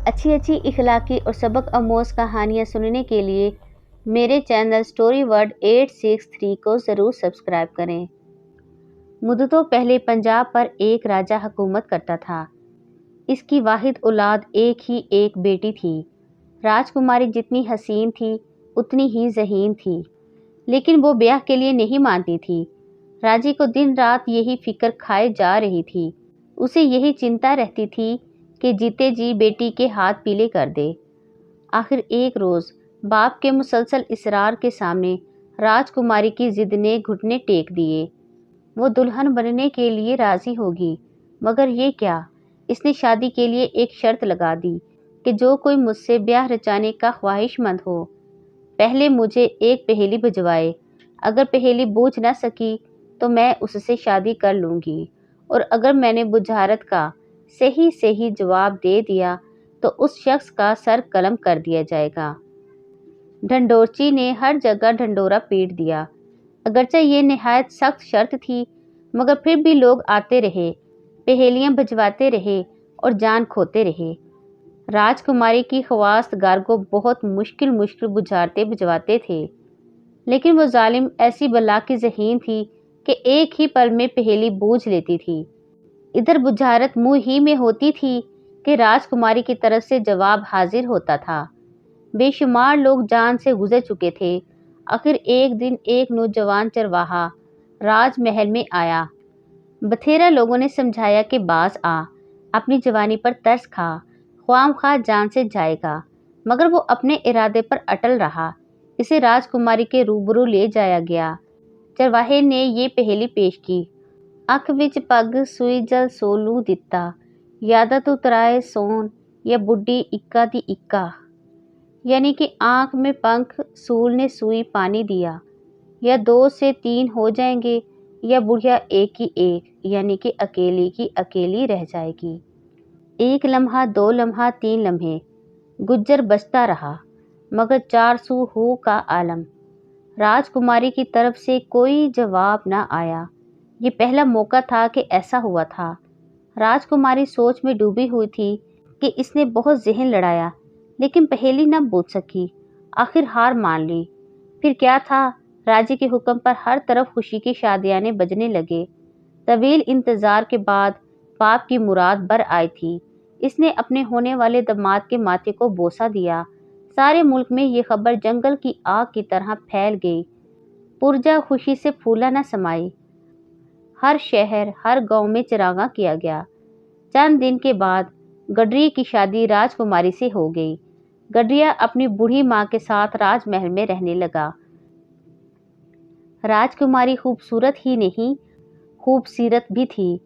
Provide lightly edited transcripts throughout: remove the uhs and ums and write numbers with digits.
अच्छी अच्छी इखलाकी और सबक आमोज़ कहानियाँ सुनने के लिए मेरे चैनल स्टोरी वर्ड 863 को ज़रूर सब्सक्राइब करें। मुद्दतों पहले पंजाब पर एक राजा हुकूमत करता था। इसकी वाहिद औलाद एक ही एक बेटी थी। राजकुमारी जितनी हसीन थी उतनी ही ज़हीन थी, लेकिन वो ब्याह के लिए नहीं मानती थी। राजी को दिन रात यही फिक्र खाए जा रही थी। उसे यही चिंता रहती थी कि जीते जी बेटी के हाथ पीले कर दे। आखिर एक रोज़ बाप के मुसलसल इसरार के सामने राजकुमारी की जिद ने घुटने टेक दिए। वो दुल्हन बनने के लिए राज़ी होगी, मगर ये क्या, इसने शादी के लिए एक शर्त लगा दी कि जो कोई मुझसे ब्याह रचाने का ख्वाहिशमंद हो, पहले मुझे एक पहेली भिजवाए। अगर पहेली बूझ ना सकी तो मैं उससे शादी कर लूँगी, और अगर मैंने बुझारत का सही सही जवाब दे दिया तो उस शख्स का सर कलम कर दिया जाएगा। ढंडोरची ने हर जगह ढंडोरा पीट दिया। अगरचे ये निहायत सख्त शर्त थी, मगर फिर भी लोग आते रहे, पहेलियां भिजवाते रहे और जान खोते रहे। राजकुमारी की ख्वास्तगार को बहुत मुश्किल मुश्किल बुझारते भिजवाते थे, लेकिन वो जालिम ऐसी बला की ज़हीन थी कि एक ही पल में पहेली बूझ लेती थी। इधर बुझारत मुंह ही में होती थी कि राजकुमारी की तरफ से जवाब हाजिर होता था। बेशुमार लोग जान से गुजर चुके थे। आखिर एक दिन एक नौजवान चरवाहा राजमहल में आया। बथेरा लोगों ने समझाया कि बाज आ, अपनी जवानी पर तरस खा, ख्वाम खा जान से जाएगा, मगर वो अपने इरादे पर अटल रहा। इसे राजकुमारी के रूबरू ले जाया गया। चरवाहे ने ये पहेली पेश की। अख विच पग सुई जल सोलू दिता, यादा तू तराए सोन या बुढ़ी इक्का दी इक्का। यानी कि आंख में पंख, सूल ने सुई पानी दिया, या 2 से 3 हो जाएंगे, या बुढ़िया एक की एक, यानी कि अकेली की अकेली रह जाएगी। 1 लम्हा 2 लम्हा 3 लम्हे गुज्जर बचता रहा, मगर 4 सू हो का आलम। राजकुमारी की तरफ से कोई जवाब न आया। ये पहला मौका था कि ऐसा हुआ था। राजकुमारी सोच में डूबी हुई थी कि इसने बहुत ज़हन लड़ाया, लेकिन पहेली न बूझ सकी। आखिर हार मान ली। फिर क्या था, राजे के हुक्म पर हर तरफ खुशी की शादियाने बजने लगे। तवील इंतज़ार के बाद बाप की मुराद बर आई थी। इसने अपने होने वाले दामाद के माथे को बोसा दिया। सारे मुल्क में ये खबर जंगल की आग की तरह फैल गई। पुरजा खुशी से फूला न समाई। हर शहर हर गांव में चिरागा किया गया। चंद दिन के बाद गडरी की शादी राजकुमारी से हो गई। गडरिया अपनी बूढ़ी माँ के साथ राजमहल में रहने लगा। राजकुमारी खूबसूरत ही नहीं, खूबसीरत भी थी।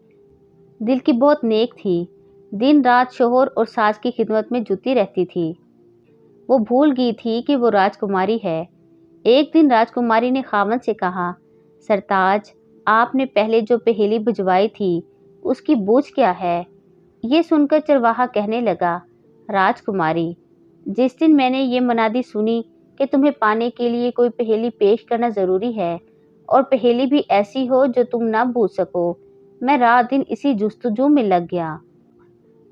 दिल की बहुत नेक थी। दिन रात शोहर और सास की खिदमत में जुटी रहती थी। वो भूल गई थी कि वो राजकुमारी है। एक दिन राजकुमारी ने खामन से कहा, सरताज, आपने पहले जो पहेली भिजवाई थी उसकी बूझ क्या है? ये सुनकर चरवाहा कहने लगा, राजकुमारी, जिस दिन मैंने ये मनादी सुनी कि तुम्हें पाने के लिए कोई पहेली पेश करना ज़रूरी है, और पहेली भी ऐसी हो जो तुम ना बूझ सको, मैं रात दिन इसी जुस्तजू में लग गया।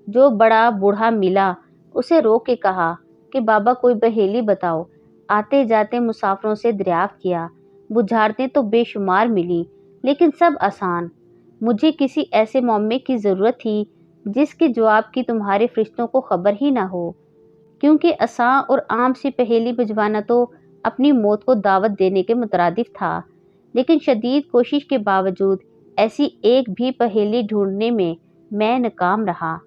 जो बड़ा बूढ़ा मिला उसे रोक के कहा कि बाबा कोई पहेली बताओ। आते जाते मुसाफिरों से दरियाफ्त किया। बुझारतें तो बेशुमार मिली, लेकिन सब आसान। मुझे किसी ऐसे मौमे की ज़रूरत थी जिसके जवाब की तुम्हारे फरिश्तों को खबर ही ना हो, क्योंकि आसान और आम सी पहेली भिजवाना तो अपनी मौत को दावत देने के मुतरादिफ था। लेकिन शदीद कोशिश के बावजूद ऐसी एक भी पहेली ढूंढने में मैं नाकाम रहा।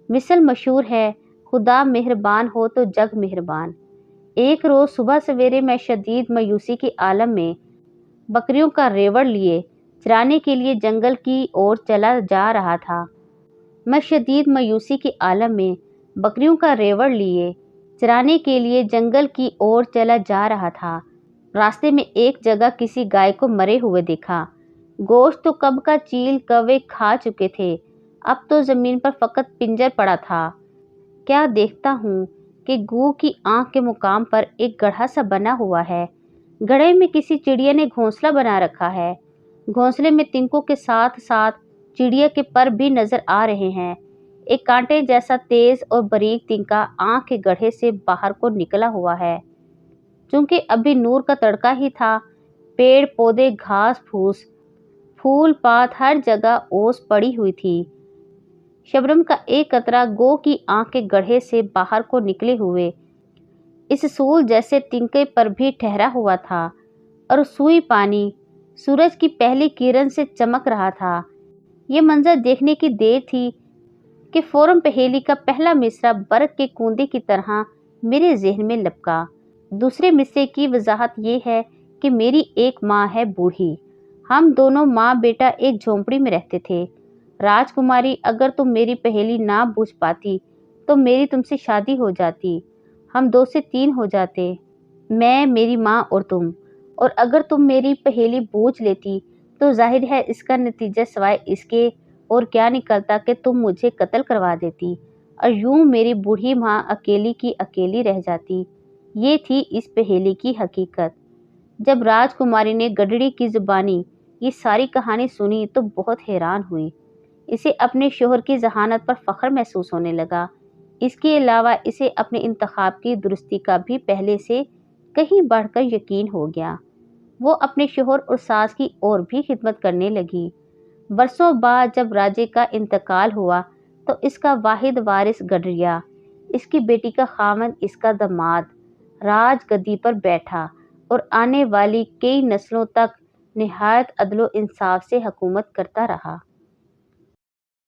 मिसल मशहूर है, खुदा मेहरबान हो तो जग मेहरबान। एक रोज़ सुबह सवेरे मैं शदीद मायूसी की आलम में बकरियों का रेवड़ लिए चराने के लिए जंगल की ओर चला जा रहा था। मैं शदीद मायूसी की आलम में बकरियों का रेवड़ लिए चराने के लिए जंगल की ओर चला जा रहा था। रास्ते में एक जगह किसी गाय को मरे हुए देखा। गोश्त तो कब का चील कौवे खा चुके थे, अब तो ज़मीन पर फ़कत पिंजर पड़ा था। क्या देखता हूँ कि गू की आंख के मुकाम पर एक गड्ढा सा बना हुआ है। गड्ढे में किसी चिड़िया ने घोंसला बना रखा है। घोंसले में तिनकों के साथ साथ चिड़िया के पर भी नजर आ रहे हैं। एक कांटे जैसा तेज और बारीक तिनका आंख के गड्ढे से बाहर को निकला हुआ है। चूंकि अभी नूर का तड़का ही था, पेड़ पौधे, घास फूस, फूल पात, हर जगह ओस पड़ी हुई थी। शबनम का एक कतरा गो की आंख के गड्ढे से बाहर को निकले हुए इस सूल जैसे तिनके पर भी ठहरा हुआ था और सुई पानी सूरज की पहली किरण से चमक रहा था। ये मंजर देखने की देर थी कि फौरन पहेली का पहला मिसरा बर्फ के कूंदे की तरह मेरे जहन में लपका। दूसरे मिसरे की वजाहत ये है कि मेरी एक माँ है बूढ़ी। हम दोनों माँ बेटा एक झोंपड़ी में रहते थे। राजकुमारी, अगर तुम मेरी पहेली ना बूझ पाती तो मेरी तुमसे शादी हो जाती, हम 2 से 3 हो जाते, मैं, मेरी माँ और तुम। और अगर तुम मेरी पहेली बूझ लेती तो जाहिर है इसका नतीजा सिवाय इसके और क्या निकलता कि तुम मुझे कत्ल करवा देती और यूं मेरी बूढ़ी माँ अकेली की अकेली रह जाती। ये थी इस पहेली की हकीकत। जब राजकुमारी ने गडड़ी की जुबानी ये सारी कहानी सुनी तो बहुत हैरान हुई। इसे अपने शोहर की जहानत पर फख्र महसूस होने लगा। इसके अलावा इसे अपने इंतखाब की दुरुस्ती का भी पहले से कहीं बढ़कर यकीन हो गया। वो अपने शोहर और सास की और भी खिदमत करने लगी। बरसों बाद जब राजे का इंतकाल हुआ तो इसका वाहिद वारिस गडरिया, इसकी बेटी का खामन, इसका दामाद राज गद्दी पर बैठा और आने वाली कई नस्लों तक निहायत अदलो इंसाफ से हुकूमत करता रहा।